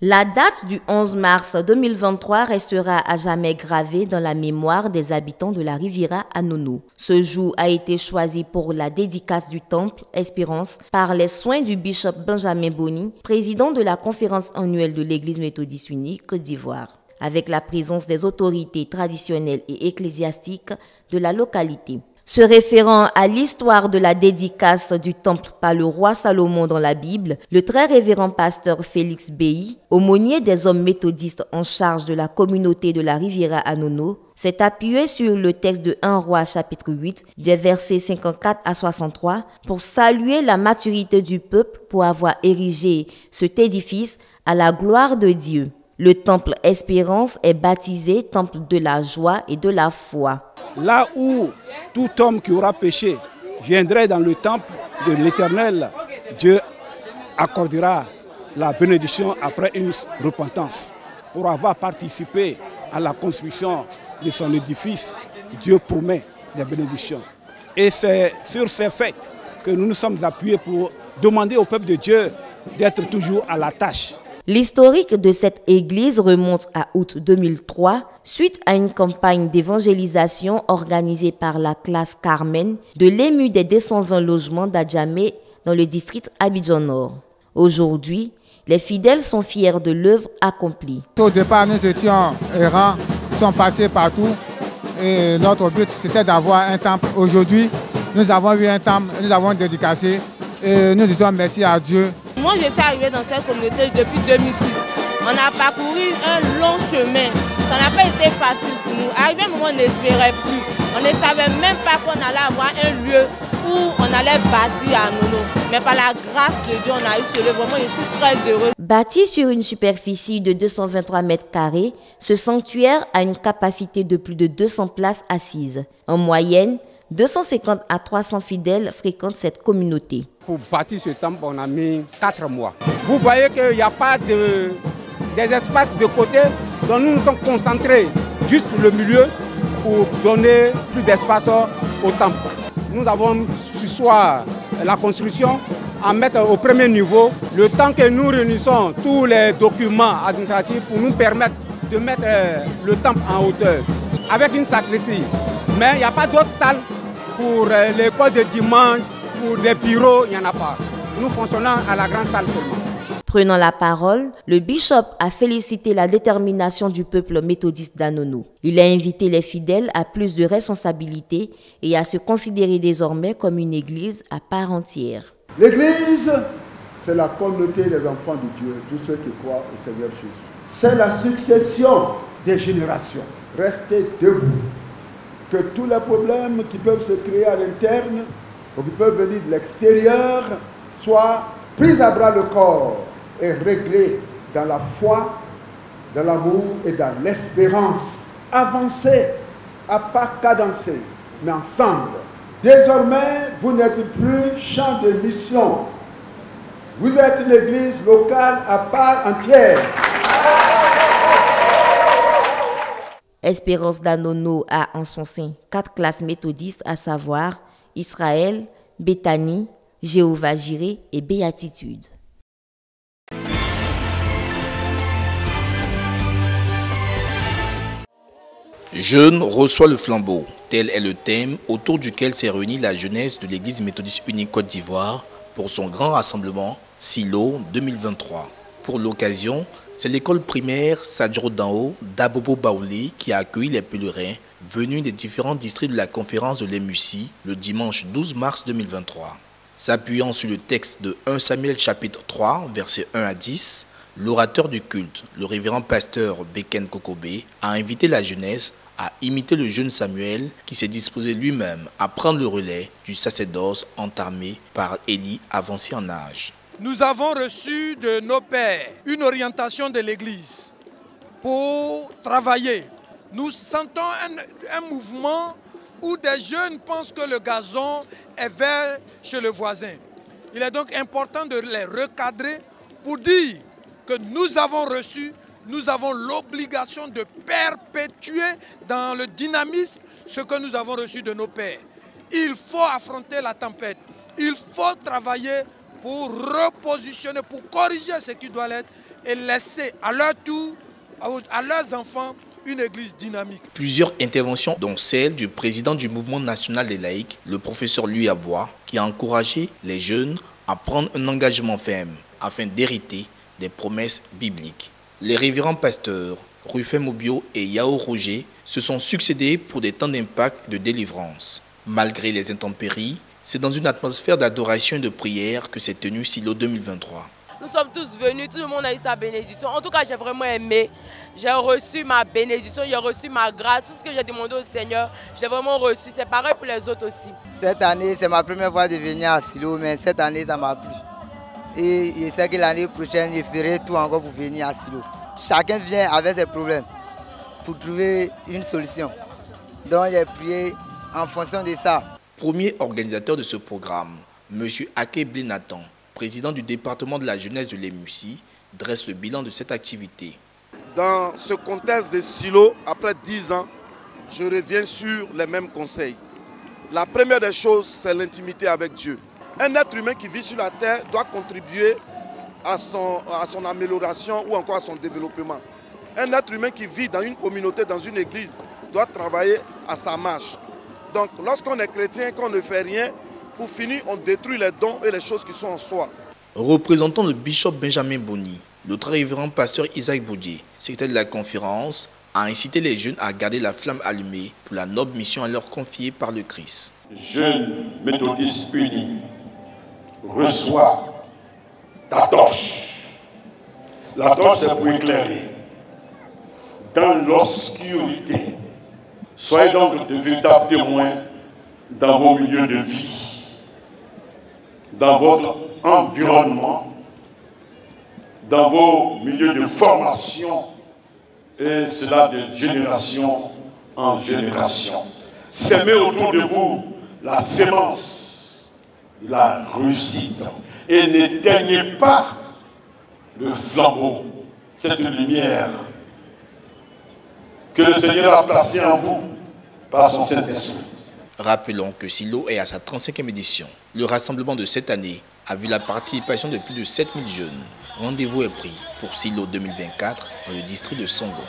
La date du 11 mars 2023 restera à jamais gravée dans la mémoire des habitants de la Riviera à Nono. Ce jour a été choisi pour la dédicace du temple Espérance par les soins du bishop Benjamin Boni, président de la conférence annuelle de l'Église méthodiste unie Côte d'Ivoire, avec la présence des autorités traditionnelles et ecclésiastiques de la localité. Se référant à l'histoire de la dédicace du temple par le roi Salomon dans la Bible, le très révérend pasteur Félix Béhi, aumônier des hommes méthodistes en charge de la communauté de la Riviera à Nono, s'est appuyé sur le texte de 1 Roi chapitre 8, des versets 54 à 63, pour saluer la maturité du peuple pour avoir érigé cet édifice à la gloire de Dieu. Le temple Espérance est baptisé temple de la joie et de la foi. Là où tout homme qui aura péché viendrait dans le temple de l'Éternel, Dieu accordera la bénédiction après une repentance. Pour avoir participé à la construction de son édifice, Dieu promet des bénédictions. Et c'est sur ces faits que nous nous sommes appuyés pour demander au peuple de Dieu d'être toujours à la tâche. L'historique de cette église remonte à août 2003, suite à une campagne d'évangélisation organisée par la classe Carmen de l'ému des 220 logements d'Adjamé dans le district Abidjan-Nord. Aujourd'hui, les fidèles sont fiers de l'œuvre accomplie. Au départ, nous étions errants, nous sommes passés partout et notre but c'était d'avoir un temple. Aujourd'hui, nous avons eu un temple, nous avons dédicacé et nous disons merci à Dieu. Moi, je suis arrivée dans cette communauté depuis 2006. On a parcouru un long chemin. Ça n'a pas été facile pour nous. Arrivé un moment, on n'espérait plus. On ne savait même pas qu'on allait avoir un lieu où on allait bâtir à Nono. Mais par la grâce de Dieu, on a eu ce lieu. Vraiment, je suis très heureuse. Bâti sur une superficie de 223 mètres carrés, ce sanctuaire a une capacité de plus de 200 places assises. En moyenne, 250 à 300 fidèles fréquentent cette communauté. Pour bâtir ce temple, on a mis 4 mois. Vous voyez qu'il n'y a pas des espaces de côté, donc nous nous sommes concentrés juste le milieu pour donner plus d'espace au temple. Nous avons ce soir la construction à mettre au premier niveau, le temps que nous réunissons tous les documents administratifs pour nous permettre de mettre le temple en hauteur avec une sacristie. Mais il n'y a pas d'autres salles pour l'école de dimanche, pour des bureaux, il n'y en a pas. Nous fonctionnons à la grande salle seulement. Prenant la parole, le bishop a félicité la détermination du peuple méthodiste d'Anono. Il a invité les fidèles à plus de responsabilités et à se considérer désormais comme une église à part entière. L'église, c'est la communauté des enfants de Dieu, tous ceux qui croient au Seigneur Jésus. C'est la succession des générations. Restez debout. Que tous les problèmes qui peuvent se créer à l'interne ou qui peuvent venir de l'extérieur soient pris à bras le corps et réglés dans la foi, dans l'amour et dans l'espérance. Avancez à pas cadencés, mais ensemble. Désormais, vous n'êtes plus champ de mission. Vous êtes une église locale à part entière. Espérance d'Anono a en son sein 4 classes méthodistes, à savoir Israël, Béthanie, Jéhovah Jireh et Béatitude. Jeune reçoit le flambeau. Tel est le thème autour duquel s'est réunie la jeunesse de l'Église méthodiste unie Côte d'Ivoire pour son grand rassemblement Silo 2023. Pour l'occasion, c'est l'école primaire Sadjro Danho d'Abobo Baouli qui a accueilli les pèlerins venus des différents districts de la conférence de l'EMUCI le dimanche 12 mars 2023. S'appuyant sur le texte de 1 Samuel chapitre 3, versets 1 à 10, l'orateur du culte, le révérend pasteur Beken Kokobé, a invité la jeunesse à imiter le jeune Samuel qui s'est disposé lui-même à prendre le relais du sacerdoce entamé par Élie avancé en âge. Nous avons reçu de nos pères une orientation de l'Église pour travailler. Nous sentons un mouvement où des jeunes pensent que le gazon est vert chez le voisin. Il est donc important de les recadrer pour dire que nous avons reçu, nous avons l'obligation de perpétuer dans le dynamisme ce que nous avons reçu de nos pères. Il faut affronter la tempête, il faut travailler pour repositionner, pour corriger ce qui doit l'être et laisser à leur tour, à leurs enfants, une église dynamique. Plusieurs interventions, dont celle du président du mouvement national des laïcs, le professeur Louis Abois, qui a encouragé les jeunes à prendre un engagement ferme afin d'hériter des promesses bibliques. Les révérends pasteurs Rufin Mobio et Yao Roger se sont succédés pour des temps d'impact et de délivrance. Malgré les intempéries, c'est dans une atmosphère d'adoration et de prière que s'est tenu Silo 2023. Nous sommes tous venus, tout le monde a eu sa bénédiction. En tout cas, j'ai vraiment aimé. J'ai reçu ma bénédiction, j'ai reçu ma grâce. Tout ce que j'ai demandé au Seigneur, j'ai vraiment reçu. C'est pareil pour les autres aussi. Cette année, c'est ma première fois de venir à Silo, mais cette année, ça m'a plu. Et je sais que l'année prochaine, je ferai tout encore pour venir à Silo. Chacun vient avec ses problèmes pour trouver une solution. Donc, j'ai prié en fonction de ça. Premier organisateur de ce programme, M. Ake Blénatan, président du département de la jeunesse de l'EMUCI, dresse le bilan de cette activité. Dans ce contexte de Silo, après 10 ans, je reviens sur les mêmes conseils. La première des choses, c'est l'intimité avec Dieu. Un être humain qui vit sur la terre doit contribuer à son amélioration ou encore à son développement. Un être humain qui vit dans une communauté, dans une église, doit travailler à sa marche. Donc, lorsqu'on est chrétien, qu'on ne fait rien, pour finir, on détruit les dons et les choses qui sont en soi. Représentant le bishop Benjamin Boni, le très révérend pasteur Isaac Boudier, secrétaire de la conférence, a incité les jeunes à garder la flamme allumée pour la noble mission à leur confiée par le Christ. Jeunes méthodistes unis, reçois ta torche. La torche, c'est pour éclairer. Dans l'obscurité, soyez donc de véritables témoins dans vos milieux de vie, dans votre environnement, dans vos milieux de formation, et cela de génération en génération. Semez autour de vous la sémence de la réussite et n'éteignez pas le flambeau, cette lumière que le Seigneur a placée en vous par son Saint-Esprit. Rappelons que Silo est à sa 35e édition. Le rassemblement de cette année a vu la participation de plus de 7000 jeunes. Rendez-vous est pris pour Silo 2024 dans le district de Songo.